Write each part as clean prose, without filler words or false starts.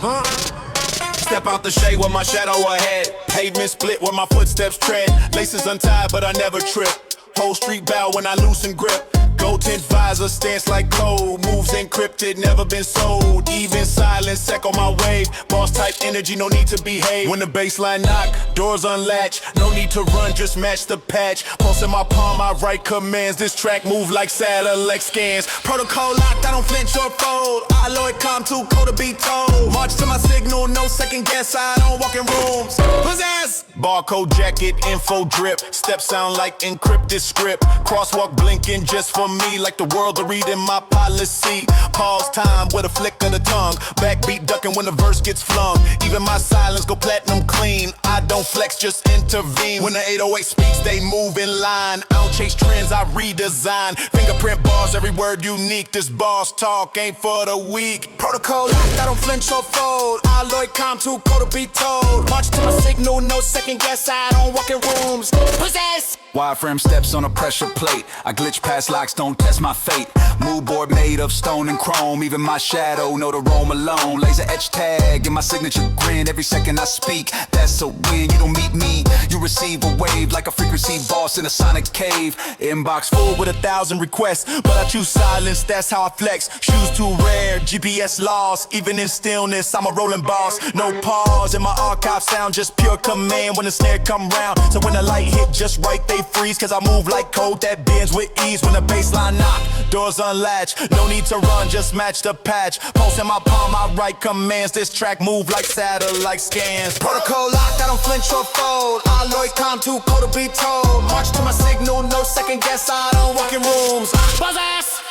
Step out the shade with my shadow ahead. Pavement split where my footsteps tread. Laces untied but I never trip. Whole street bow when I loosen grip. Gold tint visor, stance like code. Moves encrypted, never been sold. Even silence, echo my wave. Boss type energy, no need to behave. When the baseline knock, doors unlatch. No need to run, just match the patch. Pulse in my palm, I write commands. This track move like satellite scans. Protocol locked, I don't flinch or fold. Alloy calm, too cold to be told. March to my signal, no second guess. I don't walk in rooms. Possess! Barcode jacket, info drip. Steps sound like encrypted script. Crosswalk blinking just for me, like the world to read in my policy. Pause time with a flick of the tongue. Backbeat ducking when the verse gets flung. Even my silence go platinum clean. I don't flex, just intervene. When the 808 speaks, they move in line. I don't chase trends, I redesign. Fingerprint bars, every word unique. This boss talk ain't for the weak. Protocol locked, I don't flinch or fold. Alloy calm, too cold to be told. March to my signal, no second guess. I don't walk in rooms. Possess! Wireframe steps on a pressure plate. I glitch past locks, don't test my fate. Mood board made of stone and chrome. Even my shadow know to roam alone. Laser etch tag in my signature grin. Every second I speak, that's a win. You don't meet me, you receive a wave. Like a frequency boss in a sonic cave. Inbox full with 1,000 requests, but I choose silence, that's how I flex. Shoes too rare, GPS lost. Even in stillness, I'm a rolling boss. No pause in my archive sound, just pure command when the snare come round. So when the light hit just right, they freeze. Cause I move like code that bends with ease. When the baseline knock, doors unlatch. No need to run, just match the patch. Pulse in my palm, I write commands. This track move like satellite scans. Protocol locked, I don't flinch or fold. Alloy calm, too cold to be told. March to my signal, no second guess. I don't walk in rooms. Buzz ass!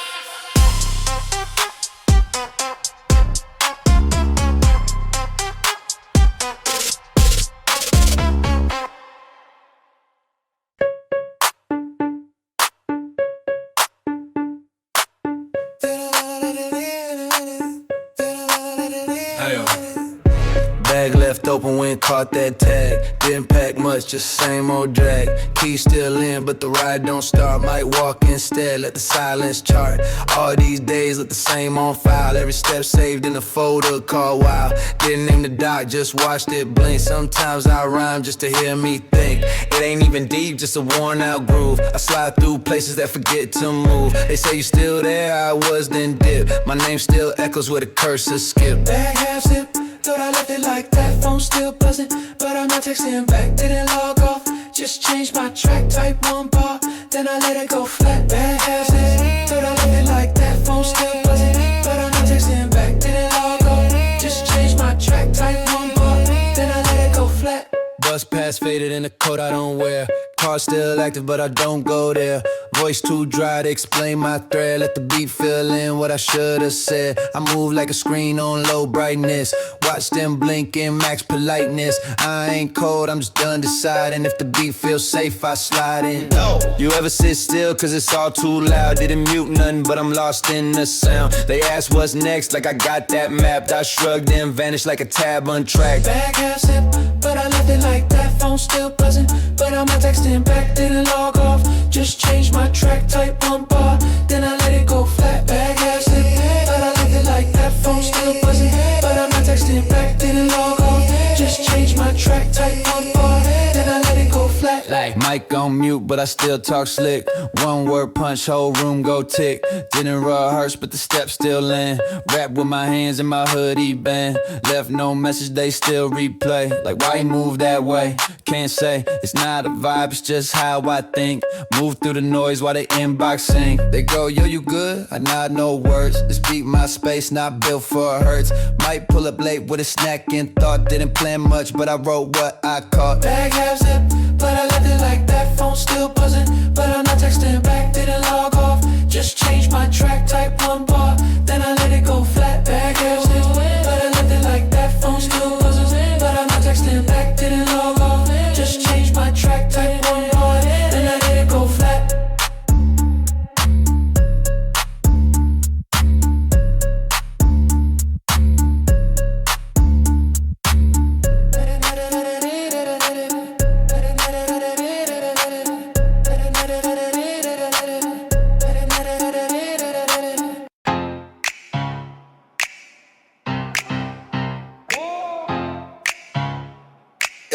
Bag left open when caught that tag. Didn't pack much, just same old drag. Key still in, but the ride don't start. Might walk instead, let the silence chart. All these days look the same on file. Every step saved in a folder called wow. Didn't name the doc, just watched it blink. Sometimes I rhyme just to hear me think. It ain't even deep, just a worn out groove. I slide through places that forget to move. They say you still there, I was then dip. My name still echoes with a cursor skip. Bag half zip. Thought I left it like that, phone still buzzing, but I'm not texting back. Didn't log off, just changed my track, type one bar, then I let it go flat. Bad half it. Thought I left it like that, phone still buzzing, but I'm not texting back. Didn't log off, just changed my track, type one bar, then I let it go flat. Bus pass faded in the coat I don't wear. Car still active, but I don't go there. Voice too dry to explain my thread. Let the beat fill in what I should've said. I move like a screen on low brightness. Watch them blink in max politeness. I ain't cold, I'm just done deciding. If the beat feels safe, I slide in. You ever sit still cause it's all too loud? Didn't mute nothing, but I'm lost in the sound. They ask what's next, like I got that mapped. I shrugged and vanished like a tab untracked. Bag half zip, but I left it like that. Phone still buzzing, but I'm not texting back. Didn't log off, just changed my track, type one bar, then I let it go flat. Bag half zip, but I left it like that. Phone still buzzing, but I'm not texting back. Didn't log off, just changed my track, type one bar, then I let it go flat. Like mic on mute, but I still talk slick. One word punch, whole room go tick. Didn't rehearse, but the steps still in. Rap with my hands in my hoodie band. Left no message, they still replay. Like why you move that way? Can't say, it's not a vibe, it's just how I think. Move through the noise while they inbox sing. They go, yo, you good? I nod, no words. This beat my space, not built for hurts. Might pull up late with a snack and thought. Didn't plan much, but I wrote what I caught. Bag half zip, but I left it like that. Phone still buzzing, but I'm not texting back. Didn't log off, just changed my track, type one bar, then I let it go flat. Bag half zip, but I left it like that. Phone still buzzing, but I'm not texting back. Didn't log off, just changed my track, type one bar, then I let it go flat.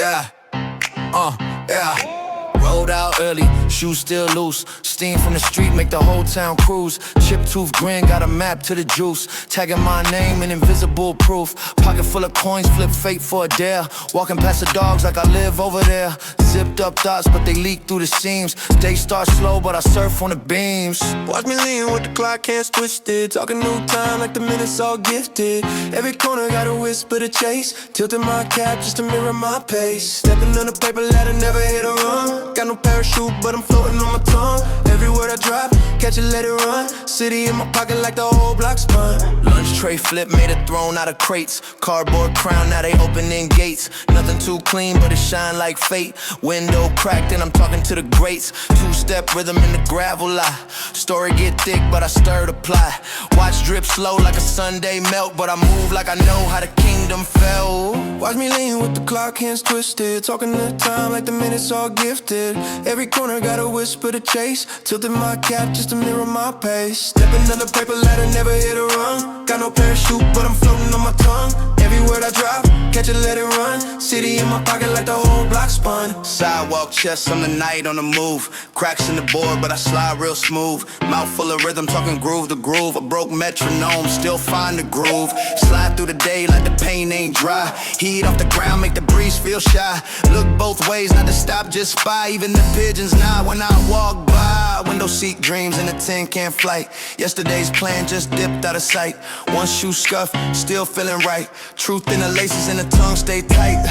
yeah, yeah. Rolled out early, shoes still loose. Steam from the street, make the whole town cruise. Chip tooth grin, got a map to the juice. Tagging my name in invisible proof. Pocket full of coins, flip fate for a dare. Walking past the dogs like I live over there. Zipped up thoughts, but they leak through the seams. Day starts slow, but I surf on the beams. Watch me lean with the clock, hands twisted. Talking new time like the minutes all gifted. Every corner got a whisper to chase. Tilting my cap just to mirror my pace. Stepping on the paper ladder, never hit a run. Got no parachute, but I'm floating on my tongue. Every word I drop, catch it, let it run. City in my pocket like the whole block spun. Lunch tray flip, made a throne out of crates. Cardboard crown, now they opening gates. Nothing too clean, but it shine like fate. Window cracked and I'm talking to the greats. Two-step rhythm in the gravel lie. Story get thick, but I stir the plot. Watch drip slow like a Sunday melt, but I move like I know how the kingdom fell. Watch me lean with the clock, hands twisted. Talking the time like the minutes all gifted. Every corner got a whisper to chase. Tilting my cap just to mirror my pace. Stepping on the paper ladder, never hit a run. Got no parachute, but I'm floating on my tongue. Every word I drop, catch it, let it run. City in my pocket like the whole block spun. Sidewalk chest on the night on the move. Cracks in the board, but I slide real smooth. Mouth full of rhythm, talking groove to groove. A broke metronome, still find the groove. Slide through the day like the pain ain't dry. Heat off the ground, make the breeze feel shy. Look both ways, not to stop, just spy. Even the pigeons nod when I walk by. Window seat dreams in a tin can flight. Yesterday's plan just dipped out of sight. One shoe scuff, still feeling right. Truth in the laces and the tongue stay tight.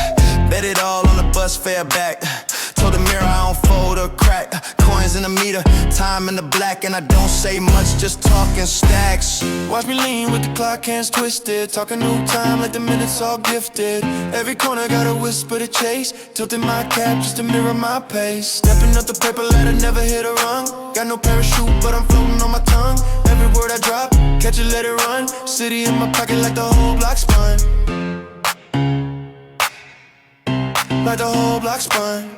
Bet it all on the bus fare back. Told the mirror I don't fold or crack. Coins in the meter, time in the black. And I don't say much, just talking stacks. Watch me lean with the clock, hands twisted. Talking new time like the minutes all gifted. Every corner got a whisper to chase. Tilting my cap just to mirror my pace. Stepping up the paper ladder, never hit a rung. Got no parachute, but I'm floating on my tongue. Every word I drop, catch it, let it run. City in my pocket like the whole block spun. Like the whole block spun.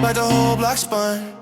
Like the whole block spun.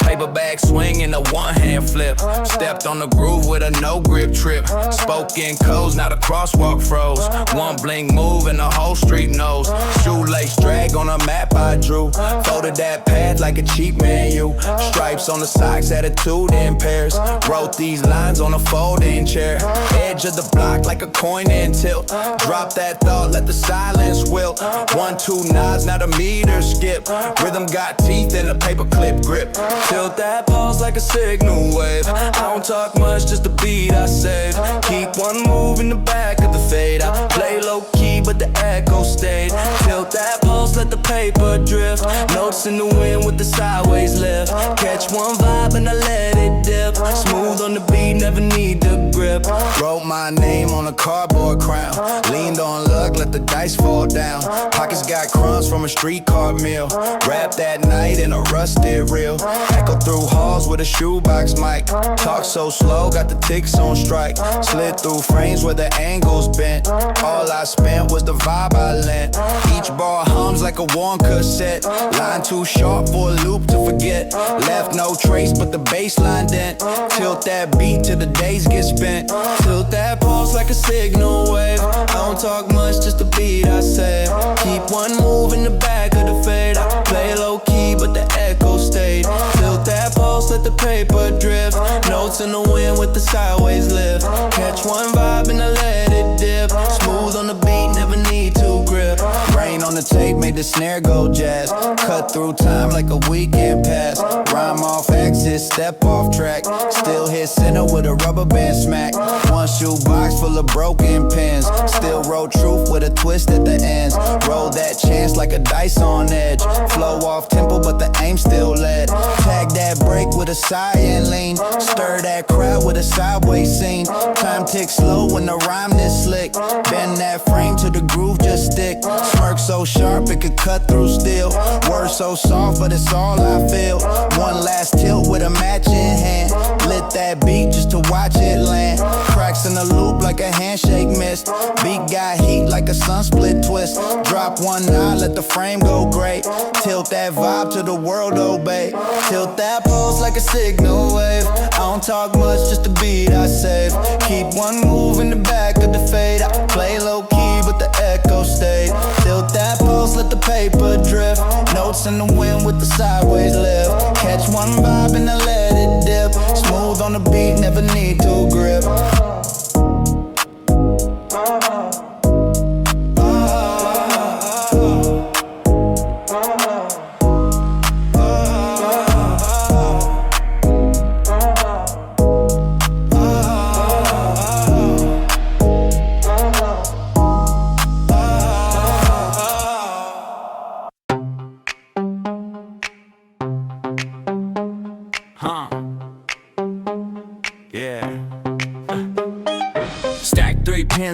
Paperback swing in a one-hand flip. Stepped on the groove with a no-grip trip. Spoken codes, now the crosswalk froze. One blink move and the whole street knows. Shoelace drag on a map I drew. Folded that pad like a cheap menu. Stripes on the socks, attitude in pairs. Wrote these lines on a folding chair. Edge of the block like a coin in tilt. Drop that thought, let the silence wilt. 1, 2 nods, now the meter skip. Rhythm got teeth and a paperclip grip. Tilt that pulse like a signal wave. I don't talk much, just the beat I save. Keep one move in the back of the fade. I play low key, but the echo stayed. Tilt that pulse, let the paper drift. Notes in the wind with the sideways lift. Catch one vibe and I let it dip. Smooth on the beat, never need the grip. Wrote my name on a cardboard crown. Leaned on luck, let the dice fall down. Pockets got crumbs from a streetcar meal. Rap that night in a rusted reel. Echo through halls with a shoebox mic. Talk so slow, got the ticks on strike. Slid through frames where the angles bent. All I spent was the vibe I lent. Each bar hums like a worn cassette. Line too sharp for a loop to forget. Left no trace but the baseline dent. Tilt that beat till the days get spent. Tilt that pulse like a signal wave. I don't talk much, just the beat I say. Keep one move in the back of the fade. I play low key but the echo stayed. Tilt that pulse, let the paper drift. Notes in the wind with the sideways lift. Catch one vibe and I let it dip. Smooth on the beat, never need to grip. Brain on the tape, made the snare go jazz. Cut through time like a weekend pass. Rhyme off exit, step off track. Still hit center with a rubber band smack. One shoebox full of broken pins. Still wrote truth with a twist at the ends. Roll that chance like a dice on edge. Flow off tempo but the aim still led. Tag that break with with a sigh and lean. Stir that crowd with a sideways scene. Time ticks slow when the rhyme this slick. Bend that frame to the groove just stick. Smirk so sharp it could cut through steel. Words so soft but it's all I feel. One last tilt with a match in hand. Lit that beat just to watch it land. Cracks in the loop like a handshake missed. Beat got heat like a sun split twist. Drop one knot, let the frame go great. Tilt that vibe to the world obey. Tilt that pulse like a signal wave. I don't talk much, just the beat I save. Keep one move in the back of the fade. I play low key but the echo stayed. Tilt that pulse, let the paper drift. Notes in the wind with the sideways lift. Catch one vibe and then let it dip. Smooth on the beat, never need to grip.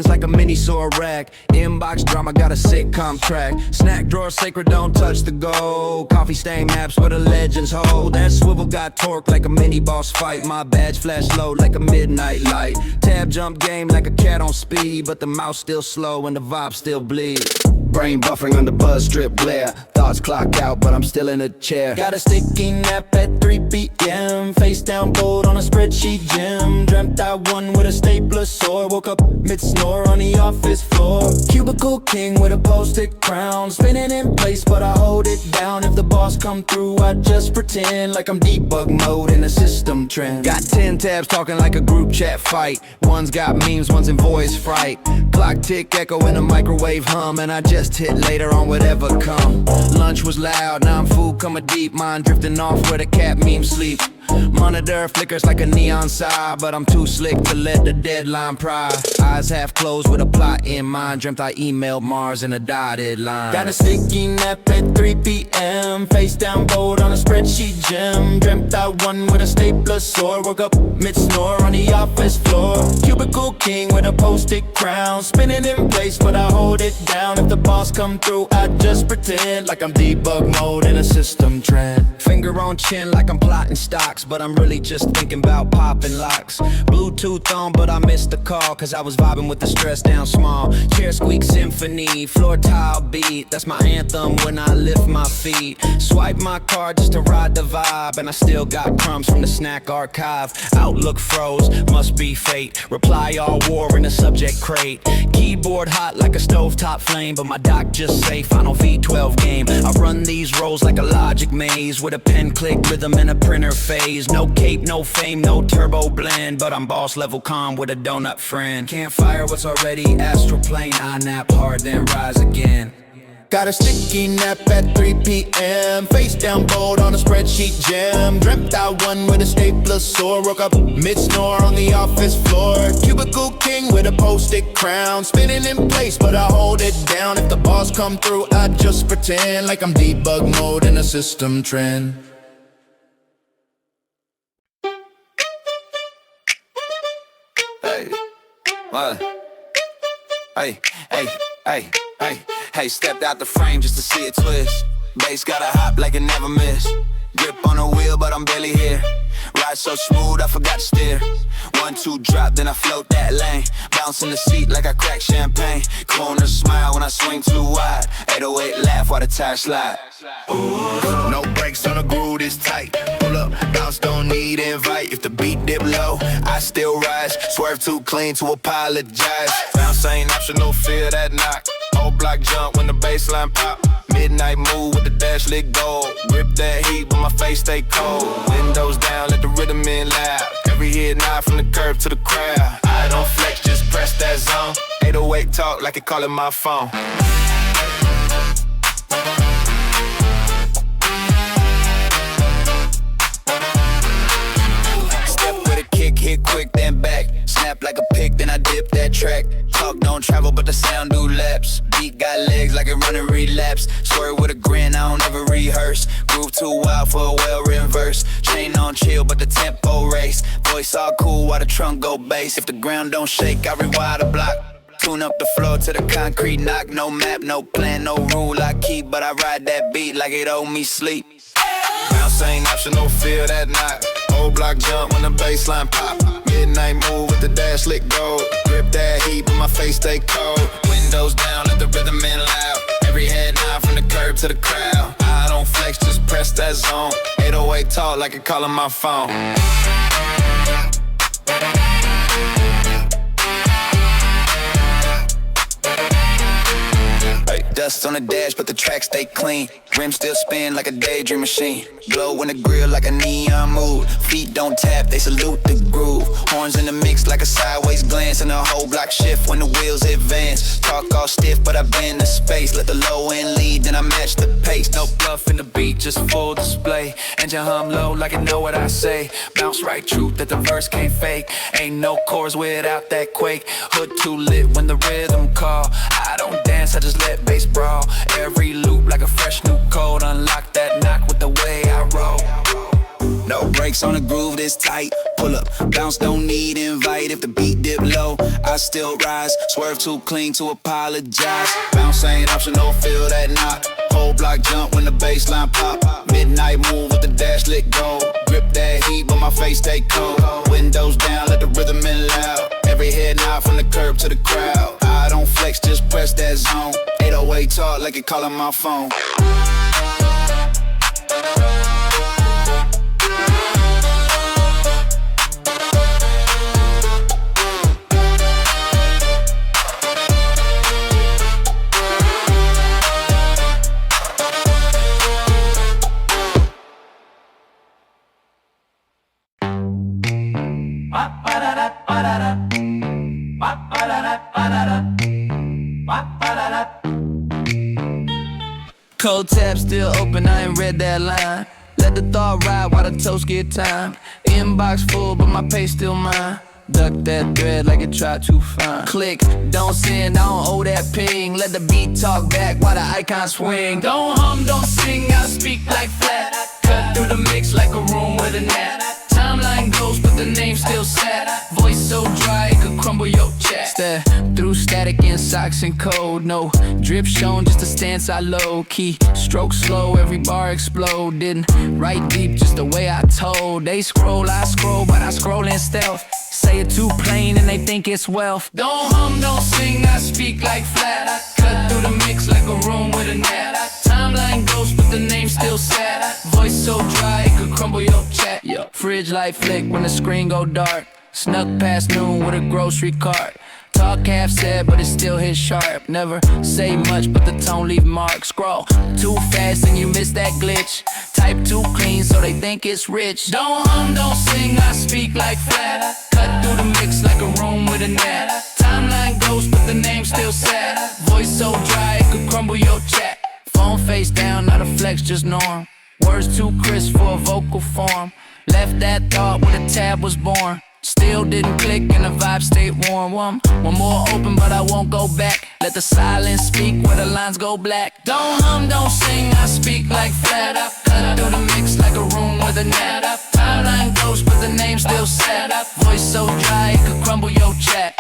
Like a mini sword rack. Inbox drama got a sitcom track. Snack drawer sacred, don't touch the gold. Coffee stain maps where the legends hold. That swivel got torque like a mini boss fight. My badge flash low like a midnight light. Tab jump game like a cat on speed. But the mouse still slow and the vibe still bleed. Brain buffering under buzz strip glare. Thoughts clock out but I'm still in a chair. Got a sticky nap at 3 p.m. Face down bold on a spreadsheet gym. Dreamt I won with a stapler sword. Woke up mid-snore on the office floor. Cubicle king with a post-it crown. Spinning in place but I hold it down. If the boss come through I just pretend like I'm debug mode in a system trend. Got 10 tabs talking like a group chat fight. One's got memes, one's in voice fright. Clock tick echo in a microwave hum. And I just hit later on whatever come. Lunch was loud, now I'm food coming deep. Mind drifting off where the cat memes sleep. Monitor flickers like a neon sign. But I'm too slick to let the deadline pry. Eyes half closed with a plot in mind. Dreamt I emailed Mars in a dotted line. Got a sticky nap at 3 p.m. Face down bold on a spreadsheet gem. Dreamt I won with a stapler sword. Woke up mid-snore on the office floor. Cubicle king with a post-it crown. Spinning in place but I hold it down. If the boss come through I just pretend like I'm debug mode in a system trend. Finger on chin like I'm plotting stocks. But I'm really just thinking about popping locks. Bluetooth on but I missed the call. Cause I was vibing with the stress down small. Chair squeak symphony, floor tile beat. That's my anthem when I lift my feet. Swipe my card just to ride the vibe. And I still got crumbs from the snack archive. Outlook froze, must be fate. Reply all war in the subject crate. Keyboard hot like a stovetop flame. But my doc just say final V12 game. I run these roles like a logic maze. With a pen click rhythm and a printer phase. No cape, no fame, no turbo blend. But I'm boss level calm with a donut friend. Can't fire what's already astral plane. I nap hard then rise again. Got a sticky nap at 3 p.m. Face down bold on a spreadsheet gem. Dreamt I won with a stapler sword. Woke up mid-snore on the office floor. Cubicle king with a post-it crown. Spinning in place but I hold it down. If the boss come through I just pretend like I'm debug mode in a system trend. What? Hey, hey, hey, hey, hey, stepped out the frame just to see it twist. Bass got a hop like it never miss. Grip on the wheel, but I'm barely here. Ride so smooth, I forgot to steer. 1, 2 drop, then I float that lane. Bounce in the seat like I crack champagne. Corner smile when I swing too wide. 808 laugh while the tires slide. Ooh. No brakes on the groove this tight. Pull up, bounce, don't need invite. If the beat dip low, I still rise. Swerve too clean to apologize. Bounce ain't optional, feel that knock. Whole block jump when the bassline pop. Midnight move with the dash lit gold. Grip that heat but my face stay cold. Windows down, let the rhythm in loud. Every hit nod from the curb to the crowd. I don't flex, just press that zone. 808 talk like it calling my phone. Step with a kick, hit quick, then back. Snap like a pick, then I dip that track. Talk don't travel, but the sound do laps. Beat got legs like it running relapse. Swerve with a grin, I don't ever rehearse. Groove too wild for a well-written verse. Chain on chill, bass. Voice all cool while the trunk go bass. If the ground don't shake, I rewire the block. Tune up the floor to the concrete knock. No map, no plan, no rule I keep, but I ride that beat like it owe me sleep. Bounce ain't optional, feel that knock. Whole block jump when the bassline pop. Midnight move with the dash lit gold. Grip that heat, but my face stay cold. Windows down, let the rhythm in loud. Every head nod from the curb to the crowd. I don't flex, just press that zone. 808 talk like it calling my phone. Dust on the dash, but the track stay clean. Rim still spin like a daydream machine. Glow in the grill like a neon mood. Feet don't tap, they salute the groove. Horns in the mix like a sideways glance. And the whole block shift when the wheels advance. Talk all stiff, but I bend the space. Let the low end lead, then I match the pace. No bluff in the beat, just full display. Engine hum low like it know what I say. Bounce right truth that the verse can't fake. Ain't no chorus without that quake. Hood too lit when the rhythm call. I don't dance, I just let bass brawl. Every loop like a fresh new code. Unlock that knock with the way I roll. No brakes on the groove this tight. Pull up, bounce, don't need invite. If the beat dip low, I still rise. Swerve too clean to apologize. Bounce ain't optional, feel that knock. Whole block jump when the bassline pop. Midnight move with the dash lit gold. Grip that heat, but my face stay cold. Windows down, let the rhythm in loud. Every head nod from the curb to the crowd. I don't flex, just press that zone. 808 talk like it calling my phone. Cold tab still open, I ain't read that line. Let the thought ride while the toast get time. Inbox full, but my pay still mine. Duck that thread like it tried to find. Click, don't send, I don't owe that ping. Let the beat talk back while the icon swing. Don't hum, don't sing, I speak like flat. Cut through the mix like a room with a gnat. Timeline goes, but the name still sad. Voice so dry, it could crumble your chat. Step through static in socks and code. No drip shown, just a stance I low key. Stroke slow, every bar explode. Didn't write deep, just the way I told. They scroll, I scroll, but I scroll in stealth. Say it too plain and they think it's wealth. Don't hum, don't sing, I speak like flat. I cut through the mix like a room with a gnat. Timeline ghost, but the name still sad. Voice so dry, it could crumble your chat. Fridge light flick when the screen go dark. Snuck past noon with a grocery cart. Talk half said, but it still hit sharp. Never say much, but the tone leave marks. Scroll too fast and you miss that glitch. Type too clean, so they think it's rich. Don't hum, don't sing, I speak like flat. Cut through the mix like a room with a gnat. Timeline ghost, but the name still sad. Voice so dry, it could crumble your chat. Phone face down, not a flex, just norm. Words too crisp for a vocal form. Left that thought when the tab was born. Still didn't click and the vibe stayed warm. One more open, but I won't go back. Let the silence speak where the lines go black. Don't hum, don't sing, I speak like flat. I cut through the mix like a room with a gnat. Timeline ghost, but the name still sad. Voice so dry, it could crumble your chat.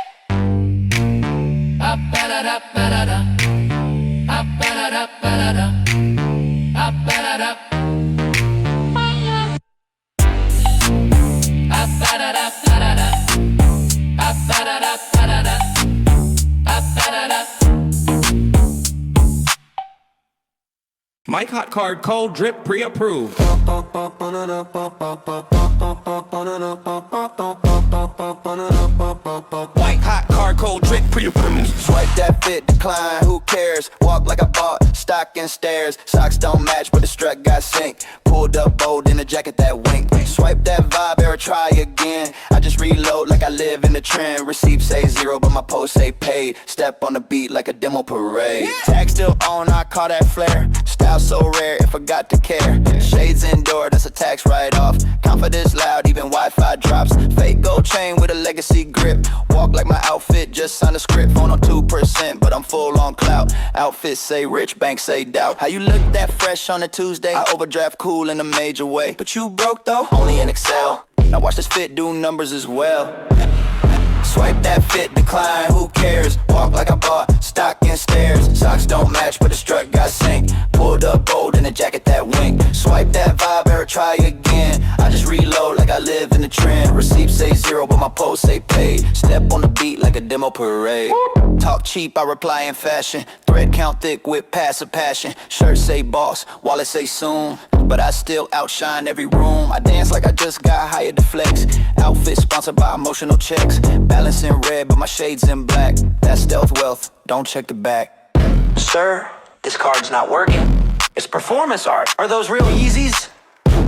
Mike Hot Card Cold Drip Pre-Approved. White Hot Card Cold Drip Pre-Approved. Swipe that fit, decline, who cares? Walk like I bought stock and stairs. Socks don't match, but the strut got sink. Pulled up bold in a jacket that wink. Swipe that vibe, error, try again. I just reload like I live in the trend. Receipt say 0, but my post say paid. Step on the beat like a demo parade. Tag still on, I call that flare. Style so rare, it forgot to care. Shades indoor, that's a tax write-off. Confidence loud, even Wi-Fi drops. Fake gold chain with a legacy grip. Walk like my outfit, just signed a script. Phone on 2%, but I'm full on clout. Outfits say rich, bank say doubt. How you look that fresh on a Tuesday? I overdraft cool in a major way. But you broke though, only in Excel. Now watch this fit do numbers as well. Swipe that fit, decline, who cares? Walk like I bought stock in stairs. Socks don't match, but the strut got sync. Pulled up bold in a jacket that wink. Swipe that vibe, error, try again. I just reload like I live in the trend. Receipts say zero, but my post say paid. Step on the beat like a demo parade. Talk cheap, I reply in fashion. Thread count thick with passive passion. Shirt say boss, wallet say soon. But I still outshine every room. I dance like I just got hired to flex. Outfit sponsored by emotional checks. Balance in red, but my shades in black. That's stealth wealth, don't check the back. Sir, this card's not working. It's performance art. Are those real Yeezys?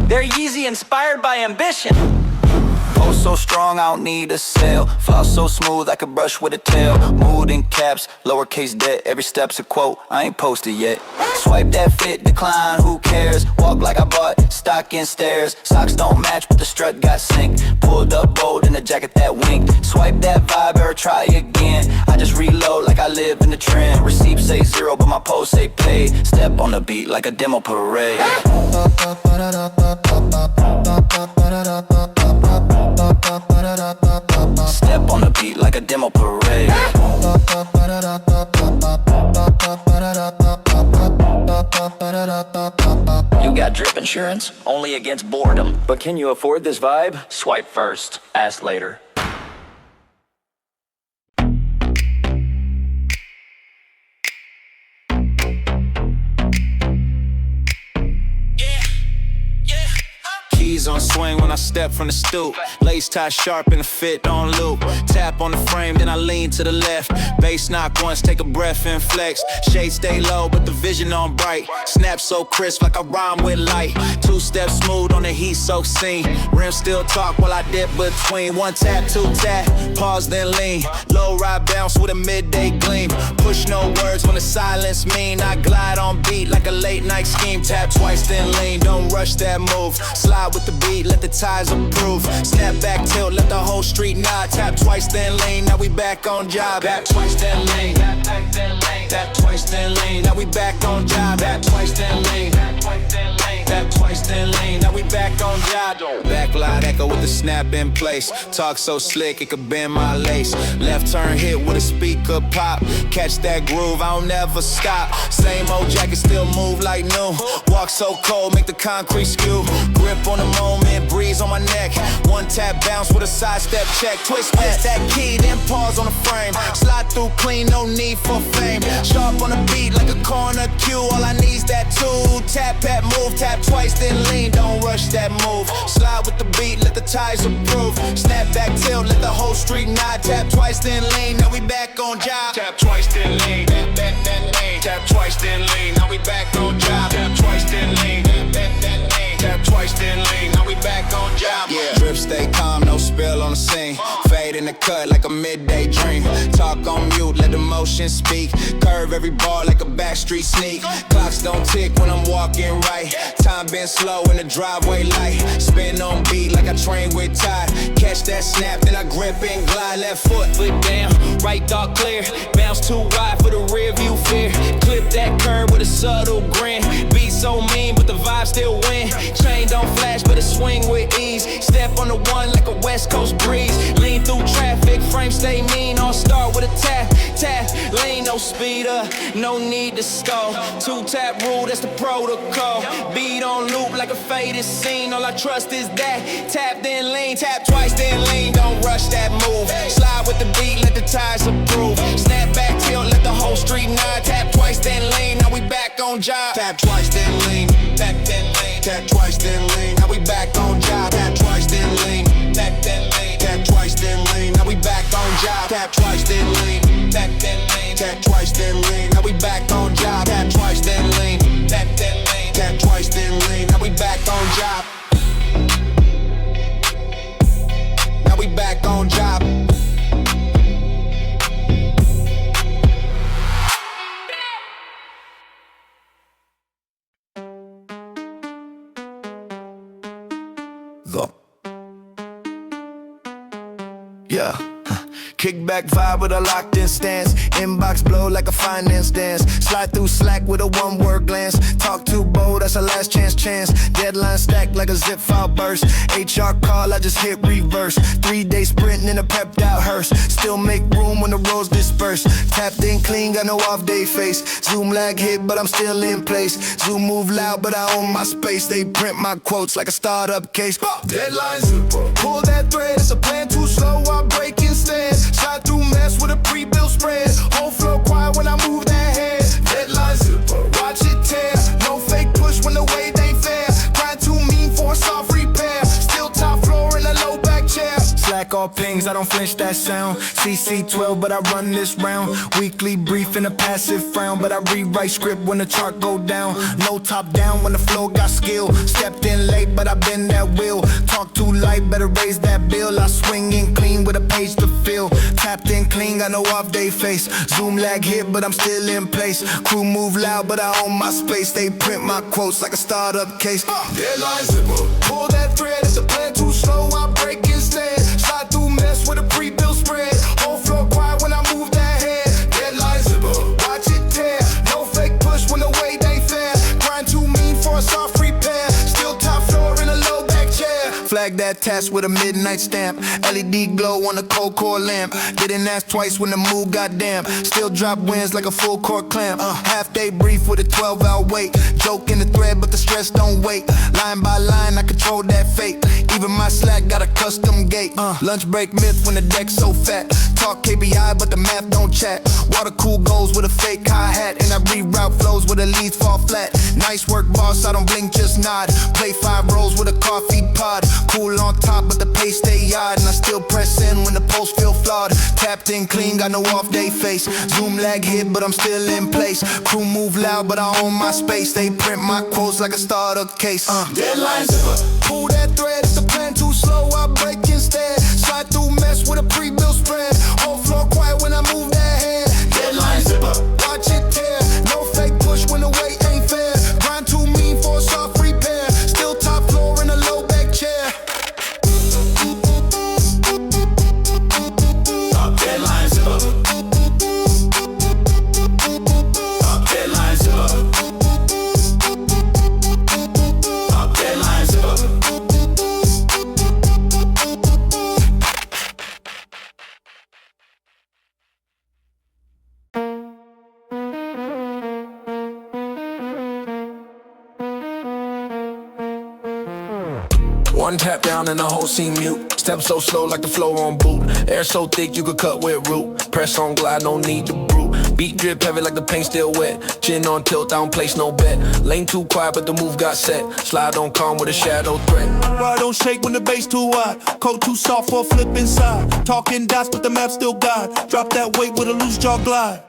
They're Yeezy inspired by ambition. Post so strong, I don't need a sale. Floss so smooth, I could brush with a tail. Mood in caps, lowercase debt. Every step's a quote, I ain't posted yet. Swipe that fit, decline, who cares? Walk like I bought stock in stairs. Socks don't match, but the strut got sync. Pulled up bold in a jacket that wink. Swipe that vibe, or try again. I just reload like I live in the trend. Receipts say zero, but my post say paid. Step on the beat like a demo parade. Step on the beat like a demo parade. You got drip insurance? Only against boredom. But can you afford this vibe? Swipe first, ask later. Keys on swing when I step from the stoop. Lace tie sharp and the fit on loop. Tap on the frame, then I lean to the left. Bass knock once, take a breath and flex. Shade stay low, but the vision on bright. Snap so crisp like I rhyme with light. Two steps smooth on the heat so scene. Rim still talk while I dip between. One tap, two tap, pause then lean. Low ride bounce with a midday gleam. Push no words when the silence mean. I glide on beat like a late night scheme. Tap twice then lean, don't rush that move. Slide with the beat, let the ties approve. Snap back tilt, let the whole street nod. Tap twice then lean, now we back on job. Tap twice then lean, tap twice then lean. Now we back on job. Tap twice then lean, tap twice then lean. Now we back on job. Backlight echo with the snap in place. Talk so slick it could bend my lace. Left turn hit with a speaker pop. Catch that groove, I don't never stop. Same old jacket still move like new. Walk so cold, make the concrete skew. Grip on the moment, breeze on my neck. One tap bounce with a side step check. Twist that key, then pause on the frame. Slide through clean, no need for fame. Sharp on the beat like a corner cue. All I need's that two. Tap that move, tap twice then lean. Don't rush that move. Slide with the beat, let the ties approve. Snap back tilt, let the whole street nod. Tap twice then lean, now we back on job. Tap twice then lean, tap twice then lean. Now we back on job. Tap twice then lean, tap twice then lean. Now we back on job. Yeah. Drip stay calm, no spill on the scene. Fade in the cut like a midday dream. Talk on mute, let the motion speak. Curve every bar like a backstreet sneak. Clocks don't tick when I'm walking right. Time been slow in the driveway light. Spin on beat like I train with Ty. Catch that snap, then I grip and glide. Left foot down, right dog clear. Bounce too wide for the rear view fear. Clip that curve with a subtle grin. Beat so mean, but the vibe still win. Chain don't flash, but it swing with ease. Step on the one like a West Coast breeze. Lean through traffic, frame stay mean. All start with a tap, lean, no speeder, no need to stall. Two tap rule, that's the protocol. Beat on loop like a faded scene. All I trust is that. Tap then lean, tap twice then lean. Don't rush that move. Slide with the beat, let the ties approve. Snap back tilt, let the whole street nod. Tap twice then lean, now we back on job. Tap twice then lean, tap then lean. Tap twice then lean, now we back on job. Tap twice then lean, tap then lean. Tap twice then lean, now we back on job. Tap twice then lean, tap then lean. Tap twice then lean, now we back on job. Tap twice then lean, tap then lean. Tap twice then lean, now we back on job. Now we back on job. Yeah. Kickback vibe with a locked in stance. Inbox blow like a finance dance. Slide through Slack with a one word glance. Talk too bold, that's a last chance. Deadline stacked like a zip file burst. HR call, I just hit reverse. 3-day sprint in a pepped out hearse. Still make room when the roads disperse. Tapped in clean, got no off day face. Zoom lag hit, but I'm still in place. Zoom move loud, but I own my space. They print my quotes like a startup case. Deadlines, pull that thread. It's a plan too slow, I break instead. Slide through mess with a pre-built spread. Whole flow quiet when I move that head. Deadlines, watch it tear. No fake push when the wave ain't fair. Grind too mean for a soft repair. Still top floor in a low back chair. Slack all pings, I don't flinch that sound. CC12, but I run this round. Weekly brief in a passive frown, but I rewrite script when the chart go down. No top down when the flow got skill. Stepped in late, but I been that wheel. Talk too light, better raise that bill. I swing in clean with a page to fill. Tapped in clean, got no off day face. Zoom lag hit, but I'm still in place. Crew move loud, but I own my space. They print my quotes like a startup case. Deadline zipper, pull that thread. It's a plan too slow, I break instead. Slide through mess with a pre-built spread. Whole floor quiet when I move that head. Deadline zipper, watch it tear. No fake push when the weight ain't fair. Grind too mean for a soft repair. Still top floor in a low back chair. Flag that task with a midnight stamp. LED glow on a cold core lamp. Didn't ask twice when the mood got damp. Still drop wins like a full court clamp. Half day brief with a 12-hour wait. Joke in the thread, but the stress don't wait. Line by line, I control that fate. Even my Slack got a custom gate. Lunch break myth when the deck's so fat. Talk KPI, but the math don't chat. Water cool goals with a fake hi-hat. And I reroute flows where the leads fall flat. Nice work, boss, I don't blink, just nod. Play 5 roles with a coffee pod. Cool on top, but the pace stay odd. And I still press in when the post feel flawed. Tapped in clean, got no off day face. Zoom lag hit, but I'm still in place. Crew move loud, but I own my space. They print my quotes like a startup case. Deadline zipper, pull that thread. It's a plan too slow, I break instead. Slide through mess with a pre-built spread. Whole floor quiet when I move that head. Deadline zipper, watch it tear. No fake push when the weight ain't fair. Grind too mean for a soft repair. Still top floor in a low back chair. Deadline zipper. Deadline zipper. Deadline zipper. One tap down and the whole scene mute. Step so slow like the flow on boot. Air so thick you could cut with root. Press on glide, no need to brute. Beat drip heavy like the paint still wet. Chin on tilt, I don't place no bet. Lane too quiet but the move got set. Slide on calm with a shadow threat. Ride don't shake when the bass too wide. Coat too soft for a flip inside. Talking dots but the map still guide. Drop that weight with a loose jaw glide.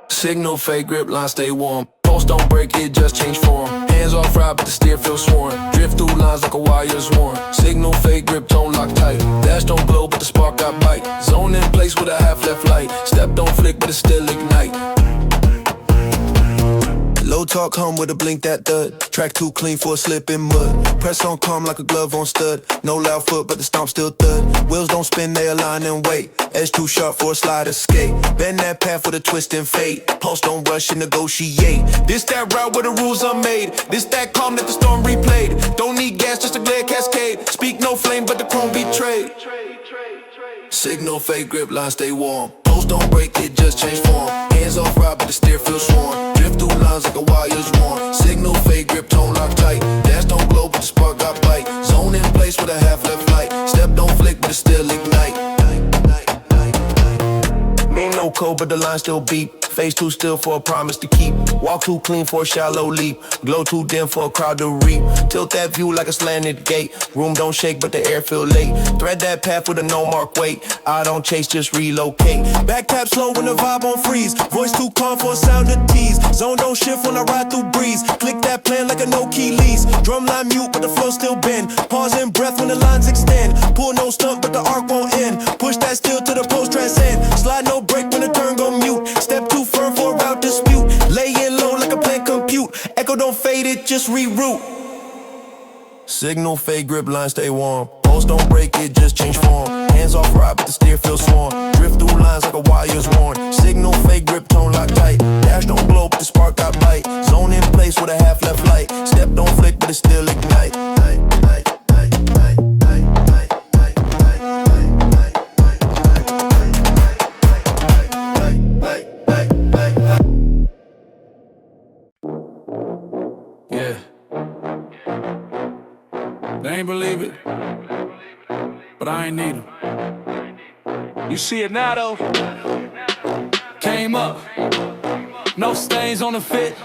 Signal fake grip line stay warm. Post don't break, it just change form. Hands off ride but the steer feels sworn. Drift through lines like a wire's worn. Signal fake grip tone lock tight. Dash don't glow but the spark got bite. Zone in place with a half left light. Step don't flick but it still ignite. Low talk hum with a blink that thud. Track too clean for a slip in mud. Press on calm like a glove on stud. No loud foot but the stomp still thud. Wheels don't spin, they align and wait. Edge too sharp for a slide escape. Bend that path with a twist and fade. Pulse don't rush and negotiate. This that route where the rules are made. This that calm that the storm replayed. Don't need gas, just a glare cascade. Speak no flame but the chrome betrayed. Signal fake grip line stay warm. Post don't break, it just change form. Hands off ride but the steer feels sworn. Drift through lines like a wire's worn. Signal fake grip tone lock tight. Dash don't glow but the spark got bite. Zone in place with a half left light. Step don't flick but it still ignite. Ain't no code but the line still beep. Face too still for a promise to keep. Walk too clean for a shallow leap. Glow too dim for a crowd to reap. Tilt that view like a slanted gate. Room don't shake but the air feel late. Thread that path with a no mark weight. I don't chase, just relocate. Back tap slow when the vibe on freeze. Voice too calm for a sound to tease. Zone don't shift when I ride through breeze. Click that plan like a no-key lease. Drumline mute but the flow still bend. Pause and breath when the lines extend. Pull no stunt but the arc won't end. Push that still to the post transcend. Slide no break when the turn go mute. Step too firm for a route dispute. Lay in low like a plan compute. Echo don't fade it, just reroute. Signal fade grip line stay warm. Bones don't break, it just change form. Hands off ride, but the steer feels sworn. Drift through lines like a wire's worn. Signal fake, grip tone lock tight. Dash don't blow, but the spark got bite. Zone in place with a half left light. Step don't flick, but it still ignite. Yeah. They ain't believe it, but I ain't need them. You see it now though. Came up, no stains on the fit.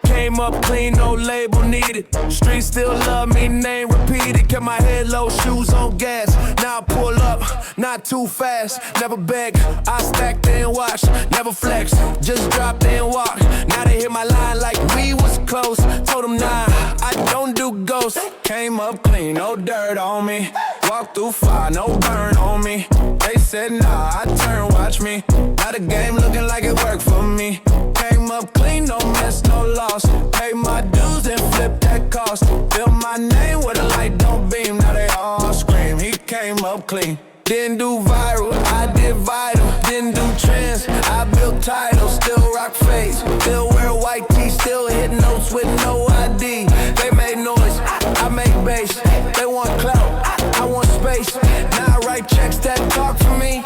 Came up clean, no label needed. Streets still love me, name repeated. Kept my head low, shoes on gas. Now I pull up, not too fast. Never beg, I stack then watch. Never flex, just drop then walk. Now they hit my line like we was close. Told them nah, I don't do ghosts. Came up clean, no dirt on me. Walk through fire, no burn on me. They said nah, I turn, watch me. Now the game looking like it worked for me. Came up clean, no mess, no loss. Pay my dues and flip that cost. Build my name where the light don't beam. Now they all scream, he came up clean. Didn't do viral, I did vital. Didn't do trends, I built titles. Still rock face, still wear white tee. Still hit notes with no ID. They made noise, I make bass. They want clout, I want space. Now I write checks that talk for me.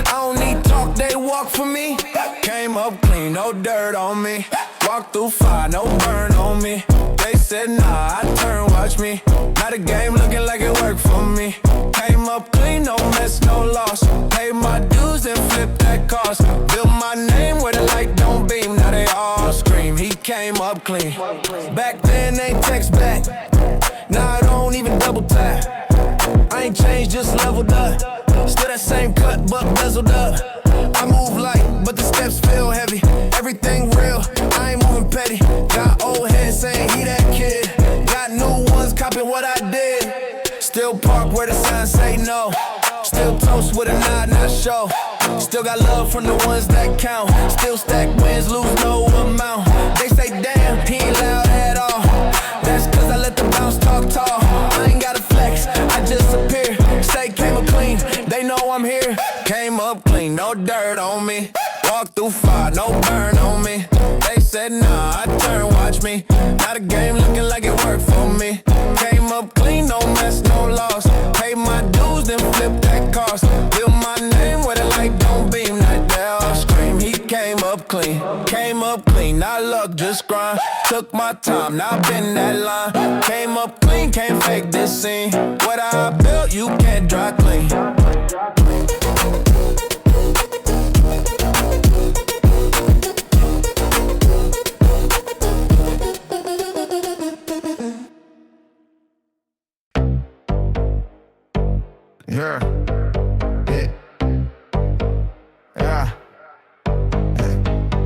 I don't need talk, they walk for me. Came up clean, no dirt on me. Walk through fire, no burn on me. They said nah, I turn, watch me. Now the game looking like it worked for me. Came up clean, no mess, no loss. Paid my dues and flipped that cost. Built my name where the light don't beam. Now they all scream, he came up clean. Back then they text back. Now I don't even double tap. I ain't changed, just leveled up. Still that same cut, but bezeled up. I move light, but the steps feel heavy. Everything real, I ain't moving petty. Got old heads saying he that kid. Got new ones copying what I did. Still park where the signs say no. Still toast with a nod, not show. Still got love from the ones that count. Still stack wins, lose no amount. They say damn, he ain't loud at all. That's cause I let the bounce talk tall. I ain't gotta flex, I just appear. Say came up clean, they know I'm here. Came up clean, no dirt on me. Walk through fire, no burn on me. They said nah, I turn, watch me. Now the game looking like it worked for me. Came up clean, no mess, no loss. Paid my dues, then flip that cost. Build my name where the light don't beam. Now they all scream, he came up clean. Came up clean, not luck, just grind. Took my time, now been that line. Came up clean, can't fake this scene. What I built, you can't dry clean. Yeah.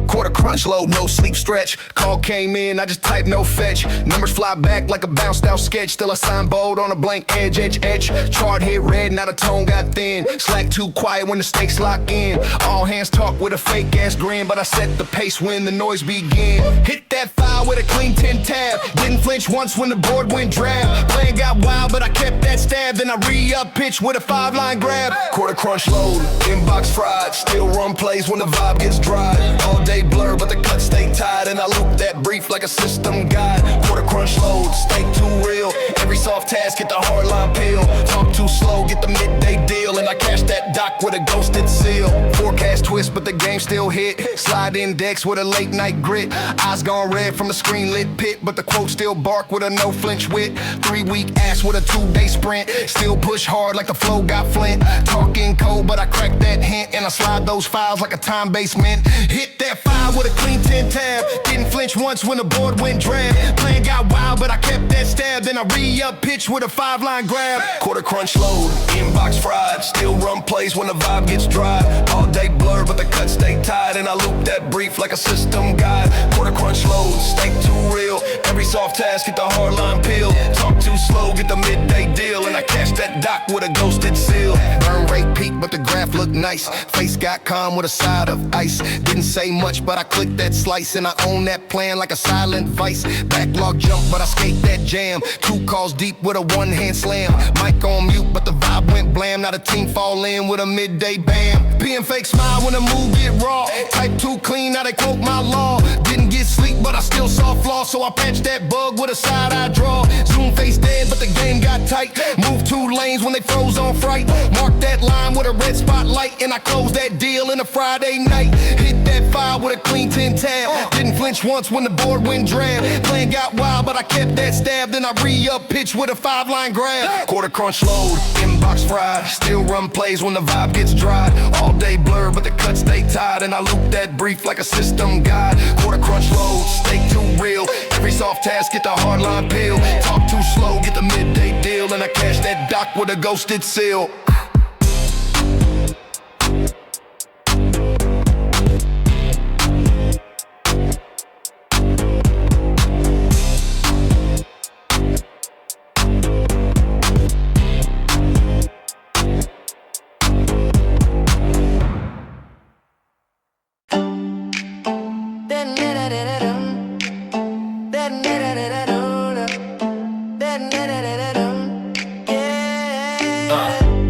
Quarter crunch low, no sleep stretch. Call came in, I just typed no fetch. Numbers fly back like a bounced out sketch. Still I sign bold on a blank edge, etch. Chart hit red, now the tone got thin. Slack too quiet when the stakes lock in. All hands talk with a fake ass grin, but I set the pace when the noise begin. Hit that file with a clean 10 tab. Didn't flinch once when the board went drab. Playing got wild, but I kept that stab. Then I re-up pitch with a 5-line grab. Quarter crunch load, inbox fried. Still run plays when the vibe gets dry. All day blur, but the cuts stay tied. And I loop that brief like a system guide. Quarter crunch load, stay too real. Every soft task, get the hard line peel. Talk too slow, get the midday deal. And I cash that doc with a ghosted seal. Forecast twist, but the game still hit. Slide index with a late night grit. Eyes gone red from the screen lit pit, but the quote still bark with a no flinch wit. 3-week ass with a 2-day sprint. Still push hard like the flow got flint. Talking cold, but I crack that hint. And I slide those files like a time basement. Hit that file with a clean 10 tab. Didn't flinch once when the board went drab. Playing got wild, but I kept that stab. Then I re-up pitch with a 5-line grab. Quarter crunch load, inbox fried. Still run plays when the vibe gets dry. All day blur, but the cuts stay tied. And I loop that brief like a system guide. Quarter crunch load, stay too real. Every soft task, get the hard line peel. Talk too slow, get the midday deal. And I cash that doc with a ghosted seal. Burn rate peak but the graph looked nice. Face got calm with a side of ice. Didn't say much, but I clicked that slice, and I own that plan like a silent vice. Backlog jump, but I skate that jam. 2 calls deep with a one-hand slam. Mic on mute, but the vibe went blam. Now the team fall in with a midday bam. Peeing fake smile when the move get raw. Type 2 clean, now they quote my law. Didn't get sleep, but I still saw flaws, so I patched that bug with a side-eye draw. Zoom face dead, but the game got tight. Moved 2 lanes when they froze on fright. Marked that line with a red spotlight, and I closed that deal in a Friday night. Hit that file with a clean 10 tab. Didn't flinch once when the board went drab. Playing got wild, but I kept that stab. Then I re-up pitch with a 5-line grab. Quarter crunch load, inbox fried. Still run plays when the vibe gets dried. All day blur, but the cuts stay tied, and I loop that brief like a system guide. Quarter crunch load, stay too real. Every soft task, get the hard line peel. Talk too slow, get the midday deal, and I cash that doc with a ghosted seal.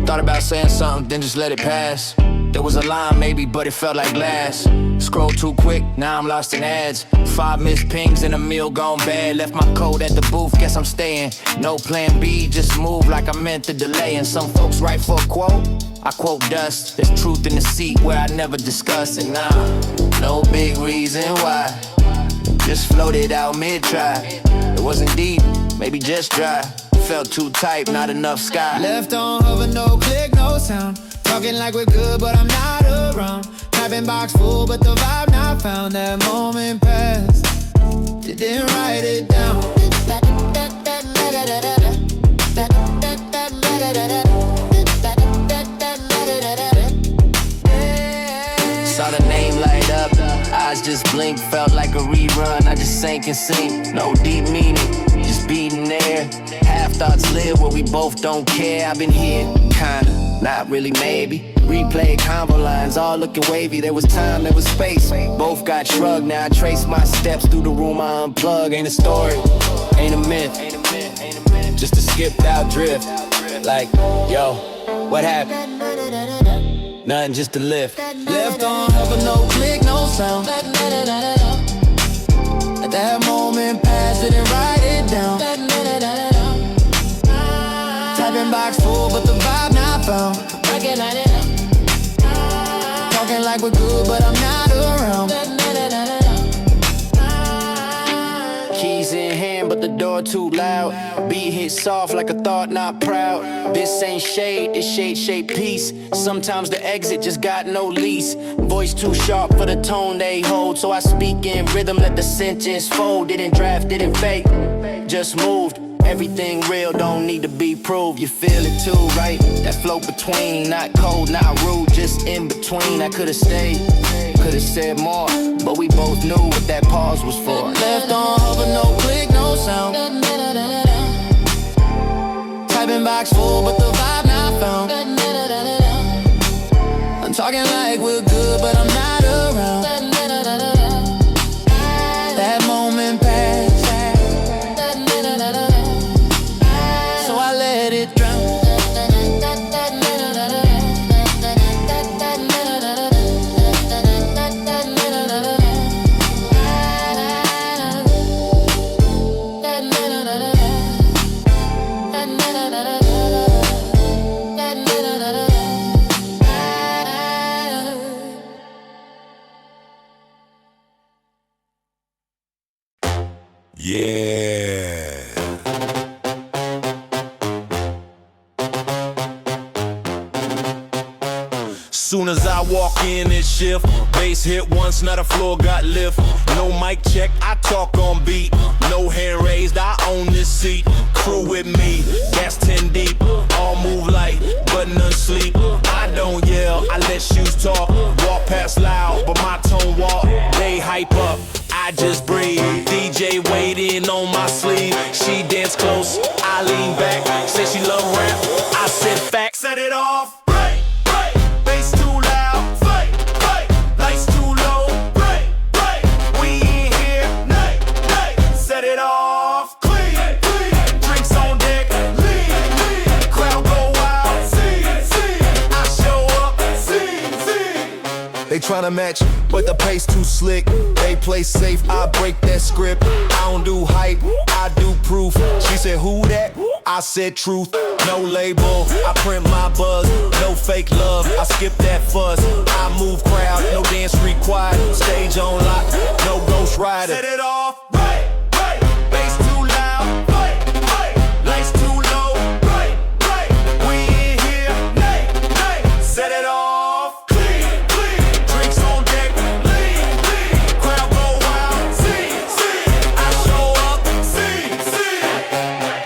Thought about saying something, then just let it pass. There was a line maybe, but it felt like glass. Scroll too quick, now I'm lost in ads. 5 missed pings and a meal gone bad. Left my code at the booth, guess I'm staying. No plan B, just move like I meant to delay. And some folks write for a quote, I quote dust. There's truth in the seat where I never discuss. And no big reason why. Just floated out mid-try. It wasn't deep, maybe just dry. Felt too tight, not enough sky. Left on hover, no click, no sound. Talking like we're good, but I'm not around. Typing box full, but the vibe not found. That moment passed, didn't write it down. Saw the name light up, eyes just blinked. Felt like a rerun, I just sank and sink. No deep meaning, just beating air. Half thoughts live where we both don't care. I've been here, kinda, not really maybe. Replay combo lines, all looking wavy. There was time, there was space. Both got shrugged, now I trace my steps through the room I unplug. Ain't a story, ain't a myth. Just a skipped out drift. Like, yo, what happened? Nothing, just a lift. Left on hover, no click, no sound. At that moment passed, didn't write it down. Typing box full, but the vibe not found. Talking like we're good, but I'm not around. Keys in hand, but the door too loud. Beat hit soft like a thought, not proud. This ain't shade, this shade peace. Sometimes the exit just got no lease. Voice too sharp for the tone they hold, so I speak in rhythm, let the sentence fold. Didn't draft, didn't fake, just moved. Everything real, don't need to be proved. You feel it too, right? That float between, not cold, not rude, just in between. I could've stayed, could've said more, but we both knew what that pause was for. Left on hover, no click, no sound. Typing box full, but the vibe not found. I'm talking like we're good, but I'm not around. That moment passed, so I let it drown. Yeah. Soon as I walk in this shift, bass hit once, now the floor got lift. No mic check, I talk on beat. No hand raised, I own this seat. Crew with me, gas 10 deep. All move light, but none sleep. I don't yell, I let shoes talk. Walk past loud, but my tone walk. They hype up, I just breathe. DJ waiting on my sleeve. She dance close, I lean back. Said she love rap, I sit back. Set it off, right, right. tryna match, but the pace too slick. They play safe, I break that script. I don't do hype, I do proof. She said, who that? I said truth. No label, I print my buzz. No fake love, I skip that fuss. I move crowd, no dance required. Stage on lock, no ghost rider. Set it off, right, right. Bass too loud, right, right. Lights too low, right, right. We in here, night, night. Set it off, clean, clean. Drinks on deck, lean, lean. Crowd go wild, see, see. I show up, see, see.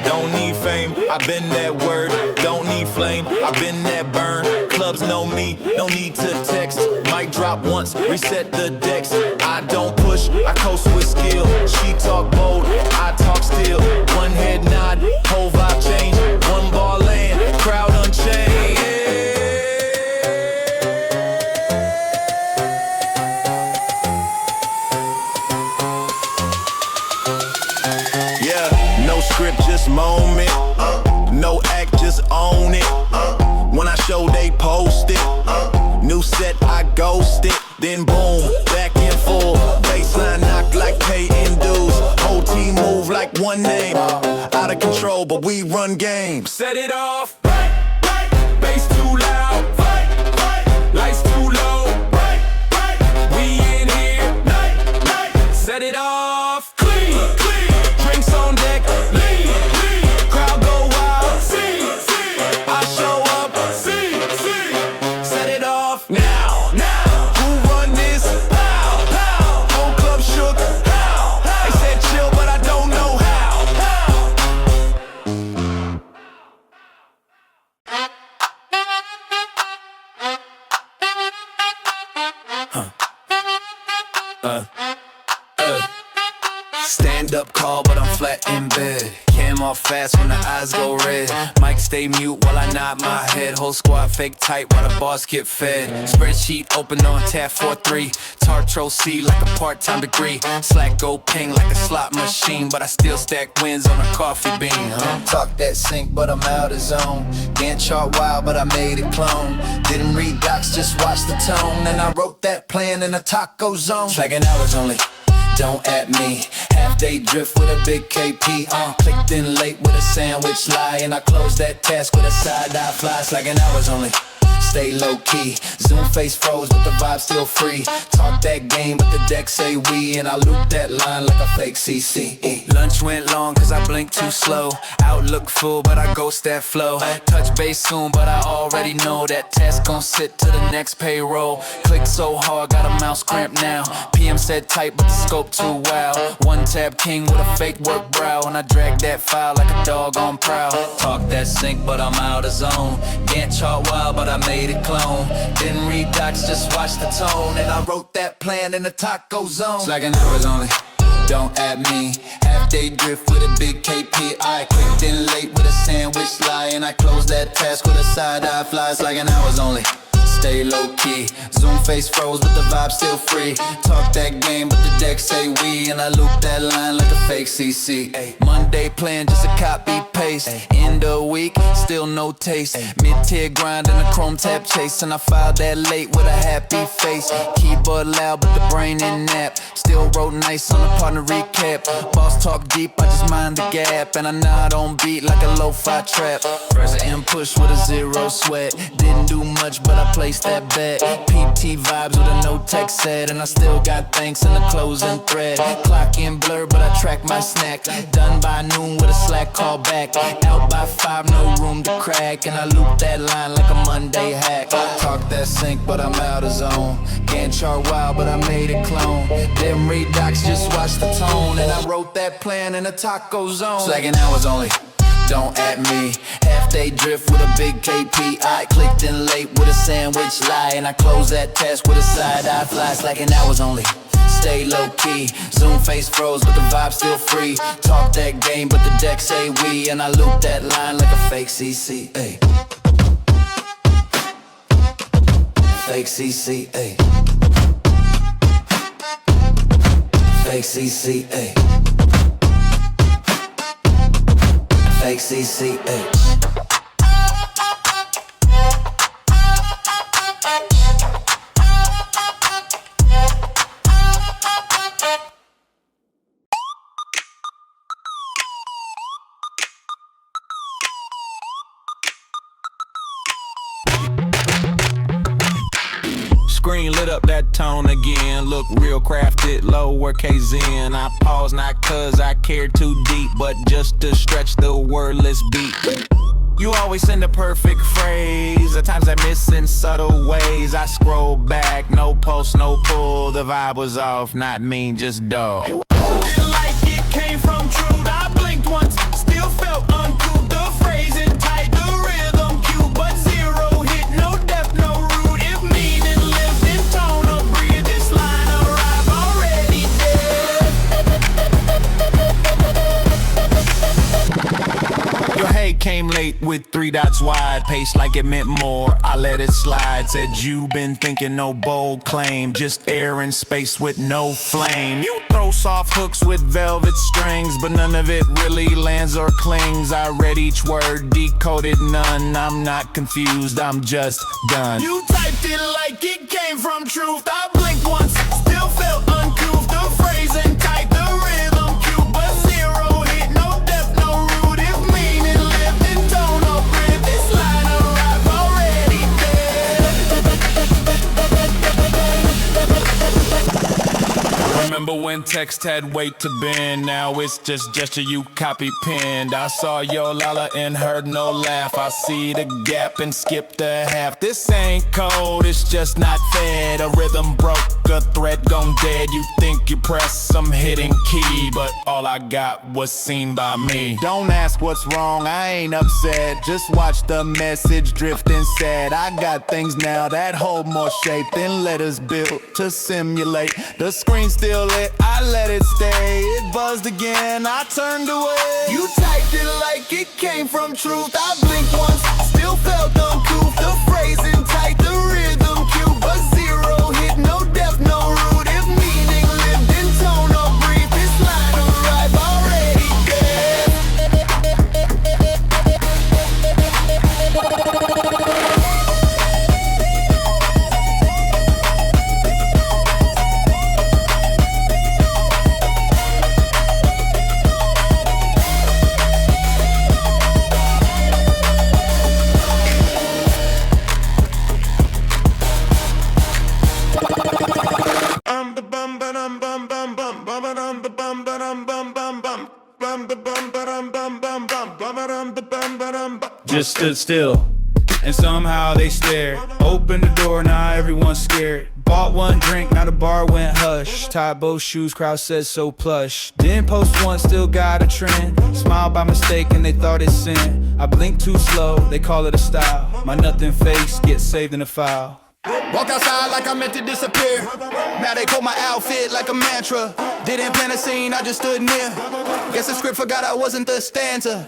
Don't need fame, I've been that word. Don't need flame, I've been that burn. Clubs know me, no need to text. Mic drop once, reset the decks. I don't push, I coast with skill. She talk bold, I talk still. One head nod, whole vibe change. One ball land, crowd unchained. Yeah, no script, just moment. No act, just own it. When I show, they post it. New set, I ghost it. Then boom, back and forth. Baseline knock like paying dues. Whole team move like one name. Out of control, but we run games. Set it off, right, right. Bass too loud, right, right. Lights too low, right, right. We in here, night, night. Set it off, clean, clean. Drinks on deck, lean, lean. Crowd go wild, see, see. I show up, see, see. Set it off now, now. Who run this? How, how? Whole club shook. How, how? They said chill, but I don't know how, Stand up call, but I'm flat in bed. Cam off fast when the eyes go red. Mic stay mute while I nod my head. Whole squad fake tight while the boss get fed. Spreadsheet open on tab 4-3. Tartro C like a part-time degree. Slack go ping like a slot machine, but I still stack wins on a coffee bean. Talk that sync, but I'm out of zone. Gantt chart wild, but I made it clone. Didn't read docs, just watch the tone. And I wrote that plan in a taco zone. Slackin' hours only. Don't at me. Half day drift with a big KP. Clicked in late with a sandwich lie, and I closed that task with a side eye fly. Slackin' hours only. Stay low key. Zoom face froze, but the vibe still free. Talk that game, but the deck say we. And I loop that line like a fake CC. Lunch went long cause I blinked too slow. Outlook full, but I ghost that flow. Touch base soon, but I already know that task gon' sit to the next payroll. Click so hard, got a mouse cramp now. PM said tight, but the scope too wild. One tab king with a fake work brow, and I drag that file like a dog on prowl. Talk that sync, but I'm out of zone. Gantt chart wild, but I made it clone. Didn't read docs, just watch the tone. And I wrote that plan in the taco zone. Slackin' hours only. Don't at me. Half day drift with a big KP. I clicked in late with a sandwich lie, and I closed that task with a side eye fly. Slackin' hours only. Stay low key. Zoom face froze, but the vibe still free. Talk that game, but the deck say we. And I loop that line like a fake CC. Monday plan, just a copy paste. End of week, still no taste. Mid-tier grind and a chrome tab chase. And I filed that late with a happy face. Keyboard loud, but the brain in nap. Still wrote nice on the partner recap. Boss talk deep, I just mind the gap. And I nod on beat like a lo-fi trap. Press and push with a zero sweat. Didn't do much, but I placed that bet. PT vibes with a no text set. And I still got thanks in the closing thread. Clock in blur, but I track my snack. Done by noon with a Slack call back. Out by 5, no room to crack. And I loop that line like a Monday hack. Talk that sync, but I'm out of zone. Gantt chart wild, but I made it clone. Didn't read docs, just watch the tone. And I wrote that plan in a taco zone. Slackin' hours only. Don't at me. Half day drift with a big KP. I clicked in late with a sandwich lie, and I closed that task with a side eye fly. Slackin' hours only. Stay low key. Zoom face froze, but the vibe still free. Talk that game, but the deck say we. And I loop that line like a fake CC. Ay. Fake CC. Ay. Fake CC. Ay. Fake CC. Ay. green lit up that tone again. Look real crafted, lowercase n. I pause not cause I care too deep, but just to stretch the wordless beat. You always send a perfect phrase. At times I miss in subtle ways. I scroll back, no post, no pull. The vibe was off, not mean, just dull. Like it came from truth. I blinked once, still felt uncouth. The phrasing tight, the rhythm cute, but zero hit, no depth, no root. If meaning lived in tone or breathe, this line arrive already dead. Your hate came late with 3 dots wide, paced like it meant more. I let it slide, said you been thinking no bold claim, just air in space with no flame. You throw soft hooks with velvet strings, but none of it really lands or clings. I read each word, decoded none. I'm not confused, I'm just done. You typed it like it came from truth. I blinked once, still felt uncouth. The phrasing tight, the rhythm cute, but zero hit, no depth, no root. If meaning lived in tone or breath, this line arrived already dead. Remember when text had weight to bend? Now it's just gesture you copy pinned. I saw your lala and heard no laugh. I see the gap and skipped a half. This ain't code, it's just not fed. A rhythm broke, a thread gone dead. You think you pressed some hidden key, but all I got was seen by me. Don't ask what's wrong, I ain't upset. Just watch the message drift and sad. I got things now that hold more shape than letters built to simulate. The screen still lit, I let it stay. It buzzed again, I turned away. You typed it like it came from truth. I blinked once, still felt uncouth. The phrasing tight, the rhythm cute, but zero hit, no depth, no root. If meaning lived in tone or breathe, this line arrived already dead. Just stood still, and somehow they stared. Opened the door, now everyone's scared. Bought one drink, now the bar went hush. Tied both shoes, crowd said so plush. Didn't post one, still got a trend. Smiled by mistake and they thought it's sin. I blinked too slow, they call it a style. My nothing face gets saved in a file. Walked outside like I meant to disappear. Now they quote my outfit like a mantra. Didn't plan a scene, I just stood near. Guess the script forgot I wasn't the stanza.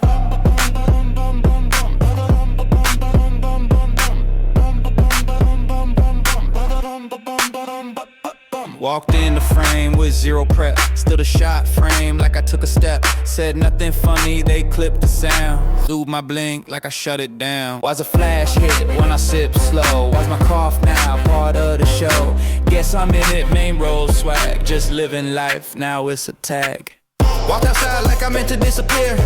Walked in the frame with zero prep. Still the shot frame like I took a step. Said nothing funny, they clipped the sound. Zoomed my blink like I shut it down. Why's a flash hit when I sip slow? Why's my cough now part of the show? Guess I'm in it, main role swag. Just living life, now it's a tag. Walked outside like I meant to disappear.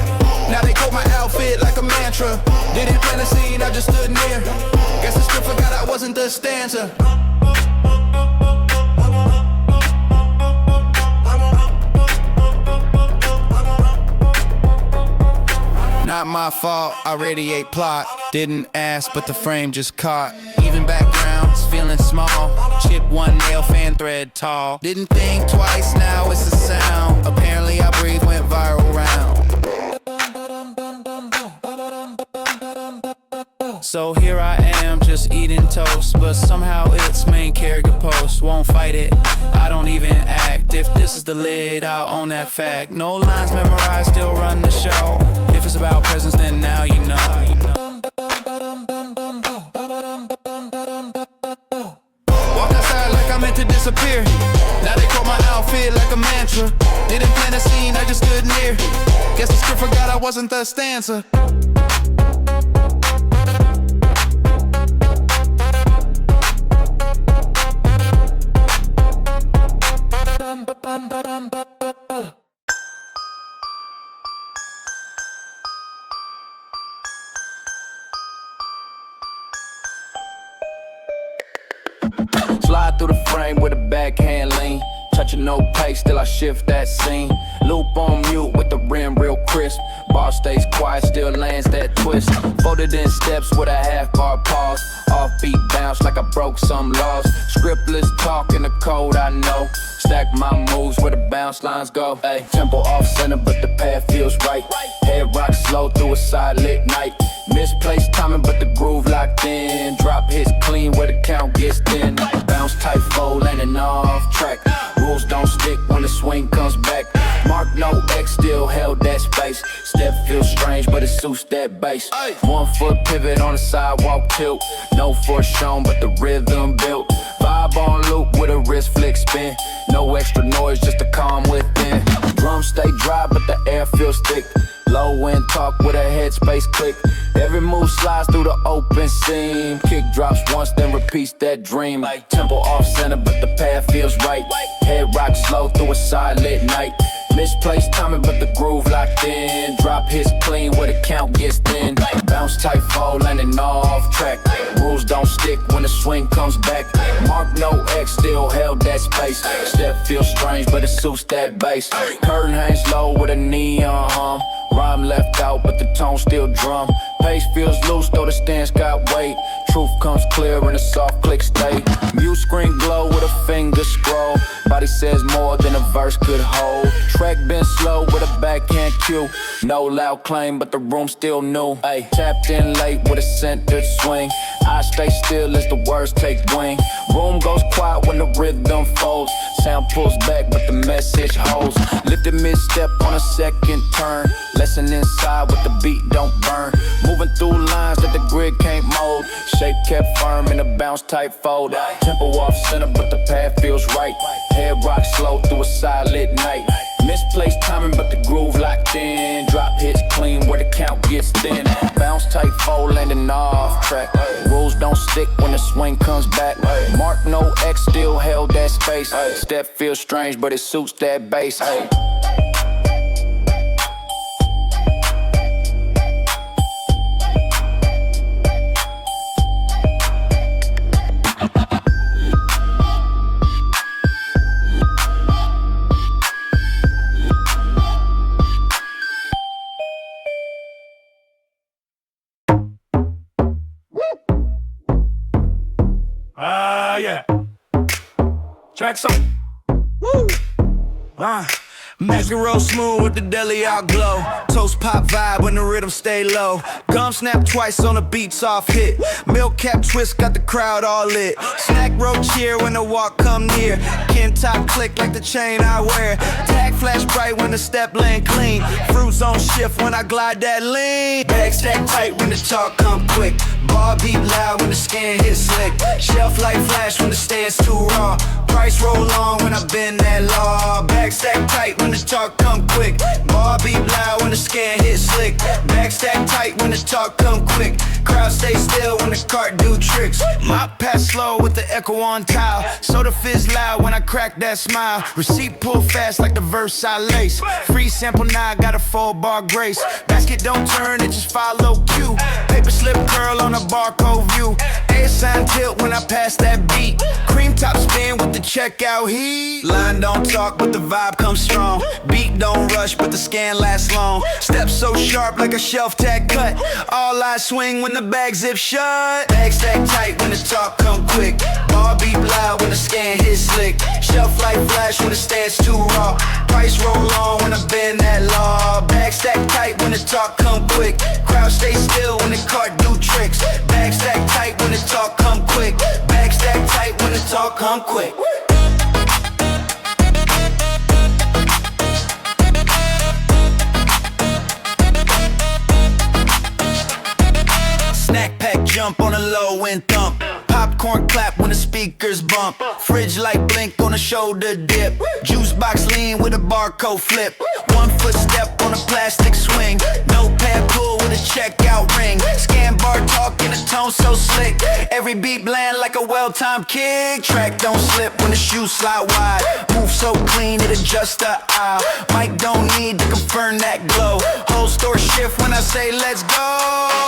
Now they quote my outfit like a mantra. Didn't plan a scene, I just stood near. Guess the script forgot I wasn't the stanza. Not my fault, I radiate plot. Didn't ask, but the frame just caught. Even backgrounds, feeling small. Chip one nail, fan thread tall. Didn't think twice, now it's a sound. Apparently I breathe, went viral round. So here I am, just eating toast. But somehow it's main character post. Won't fight it, I don't even act. If this is the lid, I'll own that fact. No lines memorized, still run the show. If it's about presence, then now you know. Walked outside like I meant to disappear. Now they quote my outfit like a mantra. Didn't plan a scene, I just stood near. Guess the script forgot I wasn't the stanza. Slide frame with a backhand lean. Touching no pace, still I shift that scene. Loop on mute with the rim real crisp. Ball stays quiet, still lands that twist. Folded in steps with a half bar pause. Offbeat bounce like I broke some laws. Scriptless talk in the code I know. Stack my moves where the bounce lines go. Ay, tempo off center, but the path feels right. Head rock slow through a side lit night. Misplaced timing, but the groove locked in. Drop hits clean where the count gets thin. Bounce tight, fold, landing off track. Rules don't stick when the swing comes back. Mark no X, still held that space. Step feels strange, but it suits that bass. 1 foot pivot on the sidewalk tilt. No force shown, but the rhythm built. Vibe on loop with a wrist flick spin. No extra noise, just a calm within. Drums stay dry, but the air feels thick. Low end talk with a headspace click. Every move slides through the open seam. Kick drops once, then repeats that dream. Tempo off center, but the path feels right. Head rock slow through a side lit night. Misplaced timing, but the groove locked in. Drop hits clean where the count gets thin. Bounce tight, fold, landing off track. Rules don't stick when the swing comes back. Mark no X, still held that space. Step feels strange, but it suits that bass. Curtain hangs low with a neon hum. Rhyme left out, but the tone still drum. Pace feels loose, though the stance got weight. Truth comes clear in a soft click state. Mute screen glow with a finger scroll. Body says more than a verse could hold. Track been slow with a backhand cue. No loud claim, but the room still new. Ay, tapped in late with a centered swing. I stay still as the words take wing. Room goes quiet when the rhythm folds. Sound pulls back, but the message holds. Lifted mid-step on a second turn. Lesson inside with the beat don't burn. Moving through lines that the grid can't mold. Shape kept firm in a bounce type fold. Tempo off center, but the path feels right. Head rock slow through a side lit night. Misplaced timing, but the groove locked in. Drop hits clean where the count gets thin. Bounce tight, fold, landing off track. Rules don't stick when the swing comes back. Mark no X, still held that space. Step feels strange, but it suits that bass. Yeah. Tracks up. Woo. Max and roll smooth with the deli out glow. Toast pop vibe when the rhythm stay low. Gum snap twice on the beats off hit. Milk cap twist got the crowd all lit. Snack row cheer when the walk come near. Kin top click like the chain I wear. Tag flash bright when the step lane clean. Fruit zone shift when I glide that lean. Bag stack tight when the talk come quick. Bar beat loud when the scan hit slick. Shelf light flash when the stand's too raw. Price roll on when I bend that law. Bag stack tight when the talk come quick. Bar beat loud when the scan hit slick. Bag stack tight when the talk come quick. Crowd stay still when the cart do tricks. Mop pass slow with the echo on tile. Soda fizz loud when I crack that smile. Receipt pull fast like the verse I lace. Free sample now, got a 4-bar grace. Basket don't turn, it just follow cue. Paper slip curl on a barcode view. A-sign tilt when I pass that beat. Cream top spin with the checkout heat. Line don't talk, but the vibe comes strong. Beat don't rush, but the scan lasts long. Steps so sharp like a shelf tag cut. All eyes swing when the bag zip shut. Bag stack tight when the talk come quick. Bar beat loud when the scan hit slick. Shelf light flash when the stance too raw. Price roll on when I bend that law. Bag stack tight when the talk come quick. Crowd stay still when the cart do tricks. Bag stack tight when the talk come quick. Bag stack tight when the talk come quick. Snack pack jump on a low end thump. Popcorn clap when the speakers bump. Fridge light blink on a shoulder dip. Juice box lean with a barcode flip. 1 foot step on a plastic swing. Notepad pull with a checkout ring. Scan bar talk in a tone so slick. Every beat bland like a well-timed kick. Track don't slip when the shoes slide wide. Move so clean it adjusts the aisle. Mic don't need to confirm that glow. Whole store shift when I say let's go.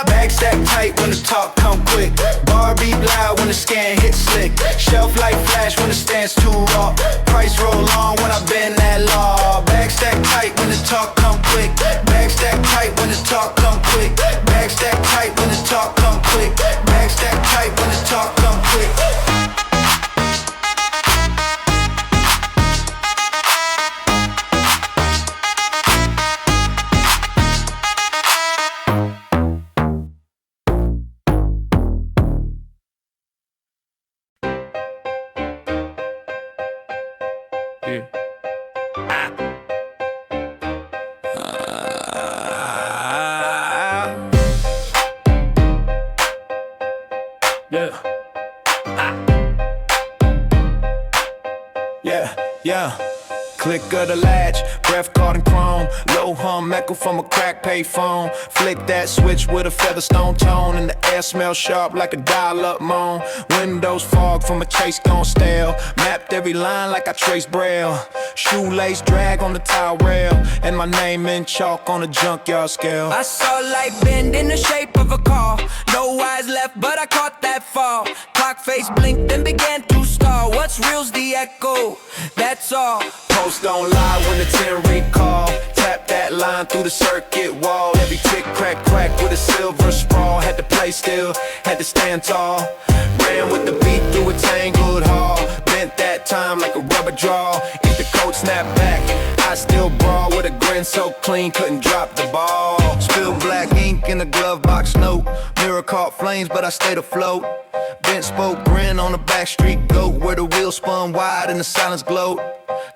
Bag stack tight when the talk quick. Bar beat loud when the scan hits slick. Shelf light flash when the stand's too raw. Price roll on when I bend that law. Bag stack tight when the talk come quick. Bag stack tight when the talk come quick. Bag stack tight when the talk come quick. Bag stack tight when the talk come quick. Yeah. Click of the latch, breath caught in chrome. Low hum echo from a crack pay phone. Flick that switch with a featherstone tone, and the air smells sharp like a dial-up moan. Windows fog from a chase gone stale. Mapped every line like I traced braille. Shoelace drag on the tile rail, and my name in chalk on a junkyard scale. I saw light bend in the shape of a car. No eyes left, but I caught that fall. Clock face blinked and began to stall. What's real's the echo, that's all. Post don't lie when the 10 recall. Tap that line through the circuit wall. Every tick crack crack with a silver sprawl. Had to play still, had to stand tall. Ran with the beat through a tangled hall. Bent that time like a rubber draw. If the coat snapped back, I still brawl with a grin so clean, couldn't drop the ball. Spilled black ink in the glove box note. Mirror caught flames, but I stayed afloat. Bent spoke grin on the backstreet goat, where the wheel spun wide and the silence glowed.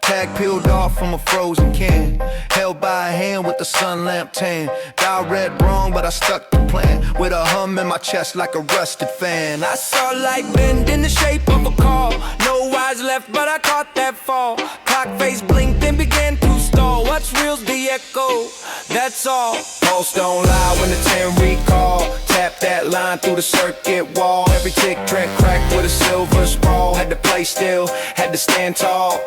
Tag peeled off from a frozen can, held by a hand with the sun lamp tan. Dial read wrong, but I stuck the plan, with a hum in my chest like a rusted fan. I saw light bend in the shape of a car. No eyes left, but I caught that fall. Clock face blinked and began to stall. What's real's the echo, that's all. Pulse don't lie when the 10 recall. Tap that line through the circuit wall. Every tick track crack with a silver sprawl. Had to play still, had to stand tall.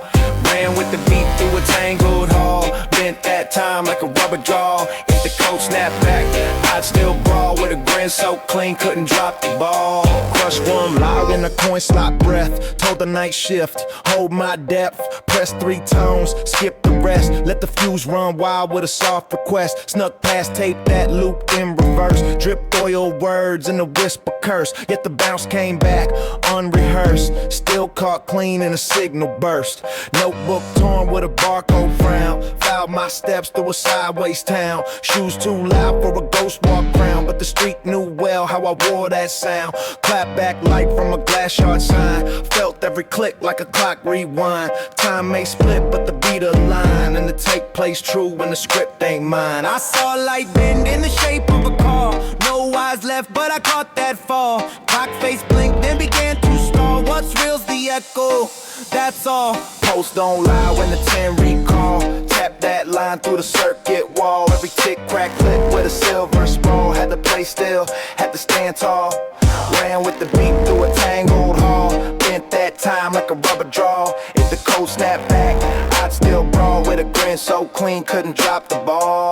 Ran with the beat through a tangled hall. Bent that time like a rubber draw. If the coat snapped back, I'd still brawl with a grin so clean, couldn't drop the ball. Crush one loud in a coin slot breath. Told the night shift, hold my depth. Press 3 tones, skip the rest. Let the fuse run wild with a soft request. Snuck past tape that looped in reverse. Dripped oil words in a whisper curse. Yet the bounce came back unrehearsed. Still caught clean in a signal burst. Notebook torn with a barcode frown. Fouled my steps through a sideways town. Shoes too loud for a ghost walk crown, but the street knew well how I wore that sound. Clap back light from a glass yard sign. Felt every click like a clock rewind. Time may split, but the beat align, and the take plays true when the script ain't mine. I saw light bend in the shape of a car. No eyes left, but I caught that fall. Clock face blinked and began to stall. What's real's the echo, that's all. Post don't lie when the 10 recall. Tap that line through the circuit wall. Every tick crack click with a silver sprawl. Had to play still, had to stand tall. Ran with the beat through a tangled hall. Bent that time like a rubber draw. If the coat snapped back, I'd still brawl with a grin so clean, couldn't drop the ball.